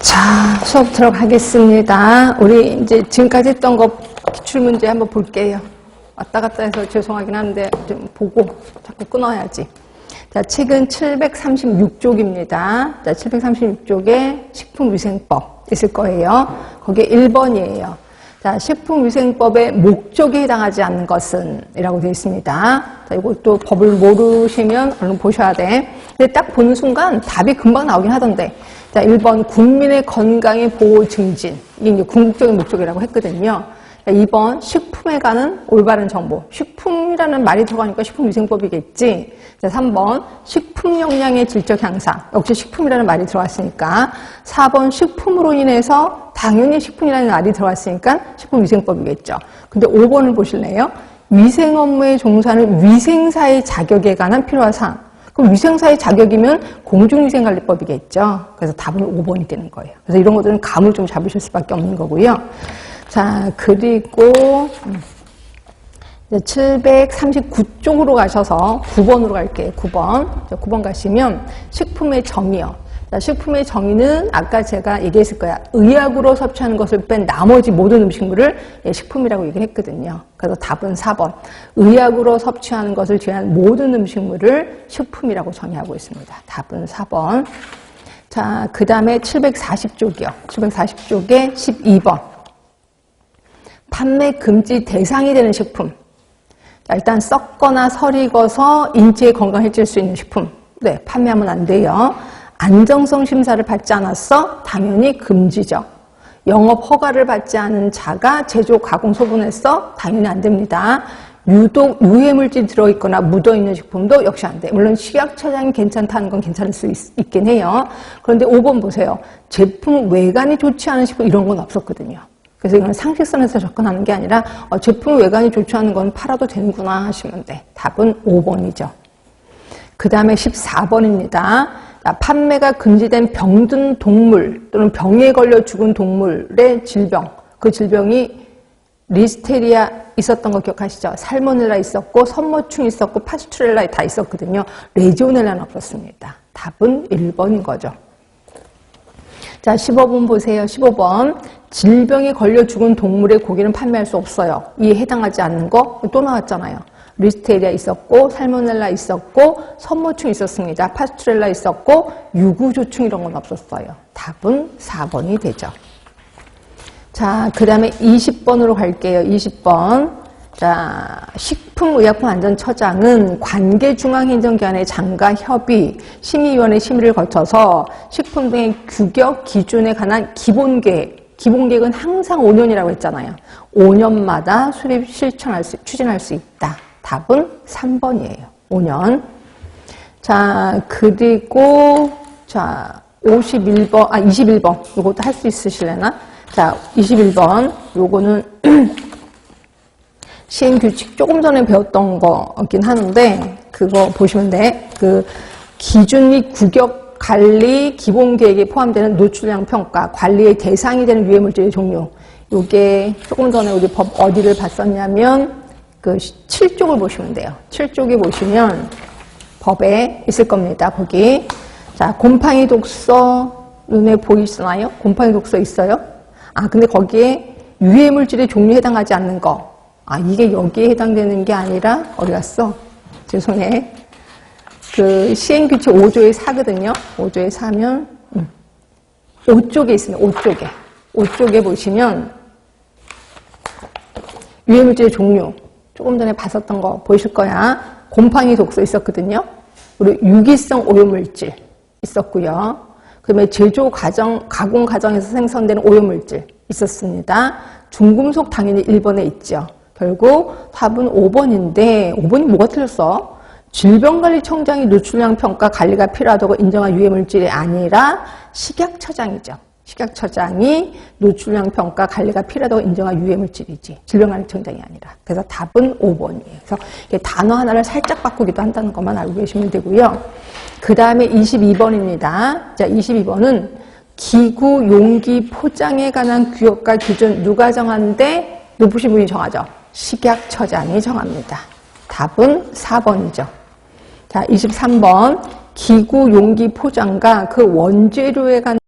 자, 수업 들어가겠습니다. 우리 이제 지금까지 했던 거 기출문제 한번 볼게요. 왔다 갔다 해서 죄송하긴 한데 좀 보고 자꾸 끊어야지. 자, 책은 736쪽입니다. 자, 736쪽에 식품위생법 있을 거예요. 거기에 1번이에요. 자, 식품위생법의 목적에 해당하지 않는 것은 이라고 되어 있습니다. 자, 이것도 법을 모르시면 얼른 보셔야 돼. 근데 딱 보는 순간 답이 금방 나오긴 하던데. 자, 1번 국민의 건강의 보호 증진. 이게 이제 궁극적인 목적이라고 했거든요. 자, 2번 식품에 관한 올바른 정보. 식품이라는 말이 들어가니까 식품위생법이겠지. 자, 3번 식품 영양의 질적 향상. 역시 식품이라는 말이 들어왔으니까. 4번 식품으로 인해서 당연히 식품이라는 말이 들어왔으니까 식품위생법이겠죠. 근데 5번을 보실래요? 위생 업무에 종사하는 위생사의 자격에 관한 필요한 사항. 그럼 위생사의 자격이면 공중위생관리법이겠죠. 그래서 답은 5번이 되는 거예요. 그래서 이런 것들은 감을 좀 잡으실 수밖에 없는 거고요. 자, 그리고 739쪽으로 가셔서 9번으로 갈게요. 9번. 9번 가시면 식품의 정의요. 자, 식품의 정의는 아까 제가 얘기했을 거야. 의약으로 섭취하는 것을 뺀 나머지 모든 음식물을 식품이라고 얘기를 했거든요. 그래서 답은 4번. 의약으로 섭취하는 것을 제외한 모든 음식물을 식품이라고 정의하고 있습니다. 답은 4번. 자, 그 다음에 740쪽이요. 740쪽에 12번. 판매 금지 대상이 되는 식품. 자, 일단 썩거나 설익어서 인체에 건강해질 수 있는 식품. 네, 판매하면 안 돼요. 안정성 심사를 받지 않았어? 당연히 금지죠. 영업 허가를 받지 않은 자가 제조, 가공, 소분했어? 당연히 안 됩니다. 유독 유해물질이 들어있거나 묻어있는 식품도 역시 안 돼. 물론 식약처장이 괜찮다는 건 괜찮을 수 있긴 해요. 그런데 5번 보세요. 제품 외관이 좋지 않은 식품 이런 건 없었거든요. 그래서 이건 상식선에서 접근하는 게 아니라 제품 외관이 좋지 않은 건 팔아도 되는구나 하시면 돼. 답은 5번이죠. 그 다음에 14번입니다. 판매가 금지된 병든 동물 또는 병에 걸려 죽은 동물의 질병, 그 질병이 리스테리아 있었던 거 기억하시죠? 살모넬라 있었고 선모충 있었고 파스투렐라 다 있었거든요. 레지오넬라는 없었습니다. 답은 1번인 거죠. 자, 15번 보세요. 15번. 질병에 걸려 죽은 동물의 고기는 판매할 수 없어요. 이에 해당하지 않는 거 또 나왔잖아요. 리스테리아 있었고 살모넬라 있었고 선모충 있었습니다. 파스투렐라 있었고 유구조충 이런 건 없었어요. 답은 4번이 되죠. 자, 그 다음에 20번으로 갈게요. 20번. 자, 식품의약품안전처장은 관계중앙행정기관의 장과 협의, 심의위원회 심의를 거쳐서 식품 등의 규격, 기준에 관한 기본계획, 기본계획은 항상 5년이라고 했잖아요. 5년마다 수립, 추진할 수 있다. 답은 3번이에요. 5년. 자, 그리고, 자, 21번. 요것도 할 수 있으실래나? 자, 21번. 요거는 시행규칙 조금 전에 배웠던 거긴 하는데, 그거 보시면 돼. 그, 기준 및 규격 관리 기본계획에 포함되는 노출량 평가, 관리의 대상이 되는 유해물질의 종류. 요게 조금 전에 우리 법 어디를 봤었냐면, 그 7쪽을 보시면 돼요. 7쪽에 보시면 법에 있을 겁니다. 거기. 자, 곰팡이 독소 눈에 보이시나요? 곰팡이 독소 있어요? 아, 근데 거기에 유해물질의 종류에 해당하지 않는 거. 아, 이게 여기에 해당되는 게 아니라 어디 갔어? 죄송해. 그 시행규칙 5조의 4거든요. 5조의 4면 5쪽에 있습니다. 5쪽에. 5쪽에 보시면 유해물질의 종류. 조금 전에 봤었던 거 보이실 거야. 곰팡이 독소 있었거든요. 그리고 유기성 오염물질 있었고요. 그다음에 제조 과정, 가공 과정에서 생성되는 오염물질 있었습니다. 중금속 당연히 1번에 있죠. 결국 답은 5번인데 5번이 뭐가 틀렸어? 질병관리청장이 노출량 평가 관리가 필요하다고 인정한 유해물질이 아니라 식약처장이죠. 식약처장이 노출량 평가 관리가 필요하다고 인정한 유해물질이지 질병관리청장이 아니라. 그래서 답은 5번이에요. 그래서 단어 하나를 살짝 바꾸기도 한다는 것만 알고 계시면 되고요. 그 다음에 22번입니다. 자, 22번은 기구, 용기, 포장에 관한 규격과 기준 누가 정하는데 높으신 분이 정하죠. 식약처장이 정합니다. 답은 4번이죠. 자, 23번 기구, 용기, 포장과 그 원재료에 관한